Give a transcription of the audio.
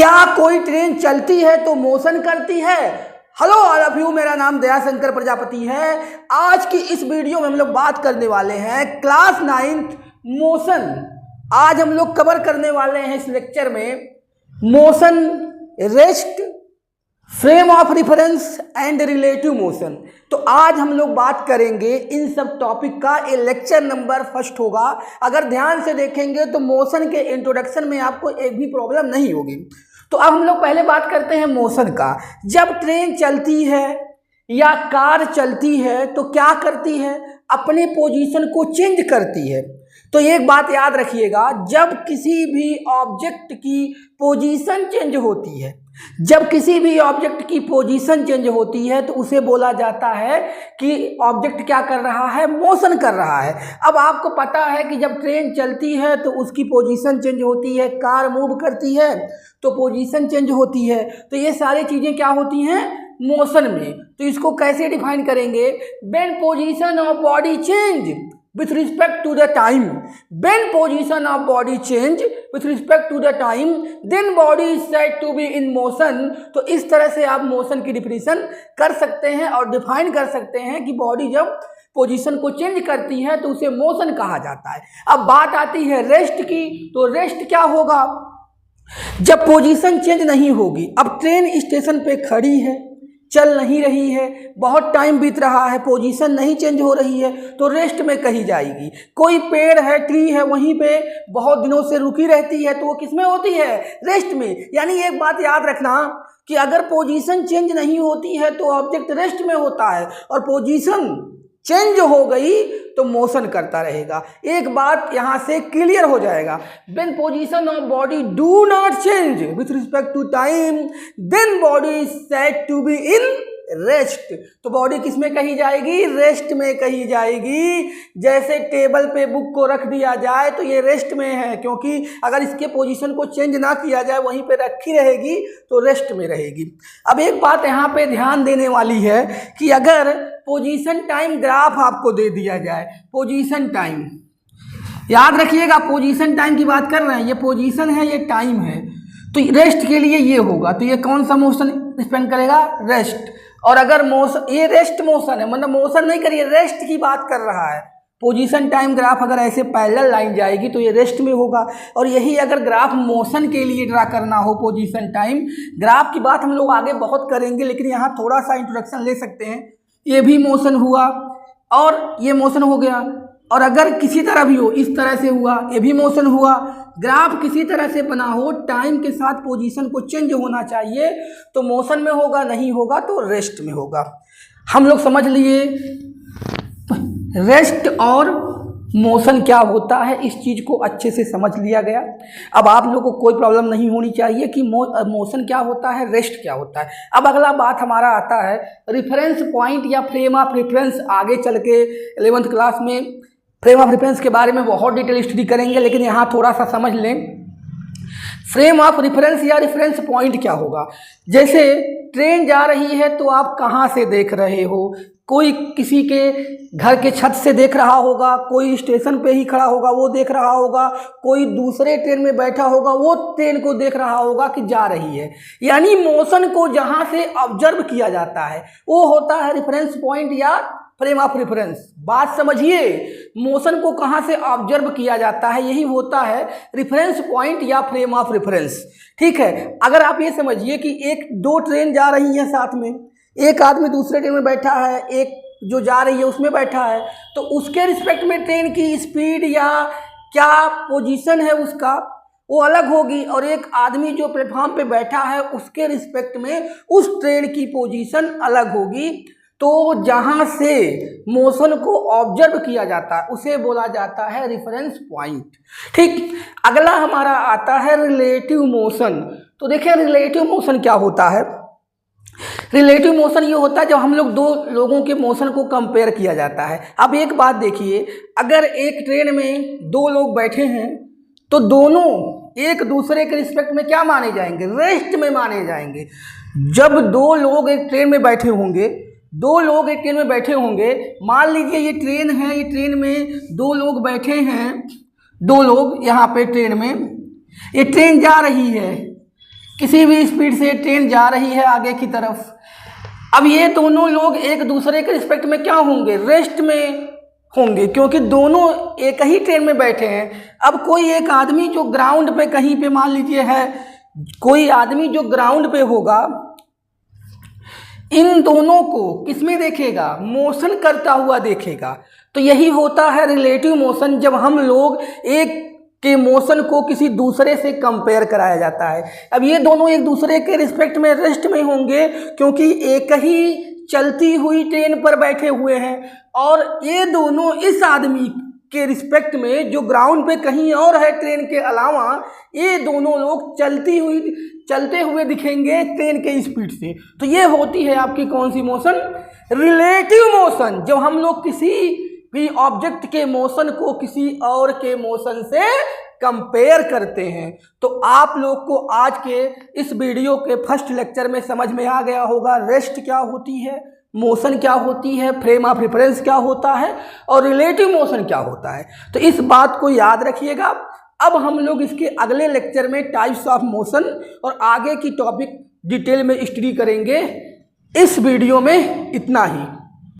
क्या कोई ट्रेन चलती है तो मोशन करती है? हेलो ऑल ऑफ यू, मेरा नाम दयाशंकर प्रजापति है। आज की इस वीडियो में हम लोग बात करने वाले हैं क्लास 9th मोशन। आज हम लोग कवर करने वाले हैं इस लेक्चर में motion, rest, frame of reference and relative motion. तो आज हम लोग बात करेंगे इन सब टॉपिक का। ये लेक्चर नंबर फर्स्ट होगा। अगर ध्यान से देखेंगे तो मोशन के इंट्रोडक्शन में आपको एक भी प्रॉब्लम नहीं होगी। तो अब हम लोग पहले बात करते हैं मोशन का। जब ट्रेन चलती है या कार चलती है तो क्या करती है? अपने पोजीशन को चेंज करती है। तो एक बात याद रखिएगा, जब किसी भी ऑब्जेक्ट की पोजीशन चेंज होती है, जब किसी भी ऑब्जेक्ट की पोजीशन चेंज होती है तो उसे बोला जाता है कि ऑब्जेक्ट क्या कर रहा है? मोशन कर रहा है। अब आपको पता है कि जब ट्रेन चलती है तो उसकी पोजीशन चेंज होती है, कार मूव करती है तो पोजीशन चेंज होती है। तो ये सारी चीज़ें क्या होती हैं? मोशन में। तो इसको कैसे डिफाइन करेंगे? When position of body change with respect to the time, when position of body change with respect to the time, then body is said to be in motion। तो इस तरह से आप मोशन की डिफिनीशन कर सकते हैं और डिफाइन कर सकते हैं कि बॉडी जब पोजीशन को चेंज करती है तो उसे मोशन कहा जाता है। अब बात आती है रेस्ट की। तो रेस्ट क्या होगा? जब पोजीशन चेंज नहीं होगी। अब ट्रेन स्टेशन पे खड़ी है, चल नहीं रही है, बहुत टाइम बीत रहा है, पोजीशन नहीं चेंज हो रही है, तो रेस्ट में कही जाएगी। कोई पेड़ है, ट्री है, वहीं पे बहुत दिनों से रुकी रहती है तो वो किस में होती है? रेस्ट में। यानी एक बात याद रखना कि अगर पोजीशन चेंज नहीं होती है तो ऑब्जेक्ट रेस्ट में होता है, और पोजीशन चेंज हो गई तो मोशन करता रहेगा। एक बात यहां से क्लियर हो जाएगा। When position of body do not change with respect to time, then body is said to be in rest. तो बॉडी किस में कही जाएगी? रेस्ट में कही जाएगी। जैसे टेबल पे बुक को रख दिया जाए तो ये रेस्ट में है, क्योंकि अगर इसके पोजीशन को चेंज ना किया जाए, वहीं पे रखी रहेगी तो रेस्ट में रहेगी। अब एक बात यहाँ पे ध्यान देने वाली है कि अगर पोजीशन टाइम ग्राफ आपको दे दिया जाए, पोजीशन टाइम याद रखिएगा, पोजीशन टाइम की बात कर रहे हैं, ये पोजीशन है, ये टाइम है, तो रेस्ट के लिए ये होगा। तो ये कौन सा मोशन स्पेंड करेगा? रेस्ट। और अगर मोशन, ये रेस्ट मोशन है, मतलब मोशन नहीं करिए, रेस्ट की बात कर रहा है। पोजीशन टाइम ग्राफ अगर ऐसे पैरेलल लाइन जाएगी तो ये रेस्ट में होगा। और यही अगर ग्राफ मोशन के लिए ड्रा करना हो, पोजीशन टाइम ग्राफ की बात हम लोग आगे बहुत करेंगे, लेकिन यहाँ थोड़ा सा इंट्रोडक्शन ले सकते हैं। ये भी मोशन हुआ और ये मोशन हो गया, और अगर किसी तरह भी हो, इस तरह से हुआ, ये भी मोशन हुआ। ग्राफ किसी तरह से बना हो, टाइम के साथ पोजीशन को चेंज होना चाहिए तो मोशन में होगा, नहीं होगा तो रेस्ट में होगा। हम लोग समझ लिए रेस्ट और मोशन क्या होता है, इस चीज़ को अच्छे से समझ लिया गया। अब आप लोगों को कोई प्रॉब्लम नहीं होनी चाहिए कि मोशन क्या होता है, रेस्ट क्या होता है। अब अगला बात हमारा आता है रिफरेंस पॉइंट या फ्रेम ऑफ रेफरेंस। आगे चल के 11th क्लास में फ्रेम ऑफ रेफरेंस के बारे में बहुत डिटेल स्टडी करेंगे, लेकिन यहाँ थोड़ा सा समझ लें फ्रेम ऑफ रेफरेंस या रेफरेंस पॉइंट क्या होगा। जैसे ट्रेन जा रही है तो आप कहाँ से देख रहे हो? कोई किसी के घर के छत से देख रहा होगा, कोई स्टेशन पे ही खड़ा होगा वो देख रहा होगा, कोई दूसरे ट्रेन में बैठा होगा वो ट्रेन को देख रहा होगा कि जा रही है। यानी मोशन को जहाँ से ऑब्जर्व किया जाता है वो होता है रेफरेंस पॉइंट या फ्रेम ऑफ रेफरेंस। बात समझिए, मोशन को कहाँ से ऑब्जर्व किया जाता है, यही होता है रेफरेंस पॉइंट या फ्रेम ऑफ रेफरेंस। ठीक है। अगर आप ये समझिए कि दो ट्रेन जा रही हैं साथ में, एक आदमी दूसरे ट्रेन में बैठा है, एक जो जा रही है उसमें बैठा है, तो उसके रिस्पेक्ट में ट्रेन की स्पीड या क्या पोजीशन है उसका वो अलग होगी, और एक आदमी जो प्लेटफॉर्म पे बैठा है उसके रिस्पेक्ट में उस ट्रेन की पोजीशन अलग होगी। तो जहाँ से मोशन को ऑब्जर्व किया जाता है उसे बोला जाता है रेफरेंस पॉइंट। ठीक। अगला हमारा आता है रिलेटिव मोशन। तो देखिए रिलेटिव मोशन क्या होता है। रिलेटिव मोशन ये होता है जब हम लोग दो लोगों के मोशन को कंपेयर किया जाता है। अब एक बात देखिए, अगर एक ट्रेन में दो लोग बैठे हैं तो दोनों एक दूसरे के रिस्पेक्ट में क्या माने जाएंगे? रेस्ट में माने जाएंगे। जब दो लोग एक ट्रेन में बैठे होंगे, मान लीजिए ये ट्रेन है, ये ट्रेन में दो लोग बैठे हैं, दो लोग यहाँ पे ट्रेन में, ये ट्रेन जा रही है, किसी भी स्पीड से ट्रेन जा रही है आगे की तरफ। अब ये दोनों लोग एक दूसरे के रिस्पेक्ट में क्या होंगे, रेस्ट में होंगे, क्योंकि दोनों एक ही ट्रेन में बैठे हैं। अब कोई एक आदमी जो ग्राउंड पे कहीं पे मान लीजिए है, कोई आदमी जो ग्राउंड पे होगा, इन दोनों को किसमें देखेगा, मोशन करता हुआ देखेगा। तो यही होता है रिलेटिव मोशन, जब हम लोग एक के मोशन को किसी दूसरे से कंपेयर कराया जाता है। अब ये दोनों एक दूसरे के रिस्पेक्ट में रेस्ट में होंगे, क्योंकि एक ही चलती हुई ट्रेन पर बैठे हुए हैं, और ये दोनों इस आदमी के रिस्पेक्ट में जो ग्राउंड पे कहीं और है ट्रेन के अलावा, ये दोनों लोग चलते हुए दिखेंगे ट्रेन के स्पीड से। तो ये होती है आपकी कौन सी मोशन, रिलेटिव मोशन। जब हम लोग किसी भी ऑब्जेक्ट के मोशन को किसी और के मोशन से कंपेयर करते हैं। तो आप लोग को आज के इस वीडियो के फर्स्ट लेक्चर में समझ में आ गया होगा रेस्ट क्या होती है, मोशन क्या होती है, फ्रेम ऑफ रेफरेंस क्या होता है, और रिलेटिव मोशन क्या होता है। तो इस बात को याद रखिएगा। अब हम लोग इसके अगले लेक्चर में टाइप्स ऑफ मोशन और आगे की टॉपिक डिटेल में स्टडी करेंगे। इस वीडियो में इतना ही।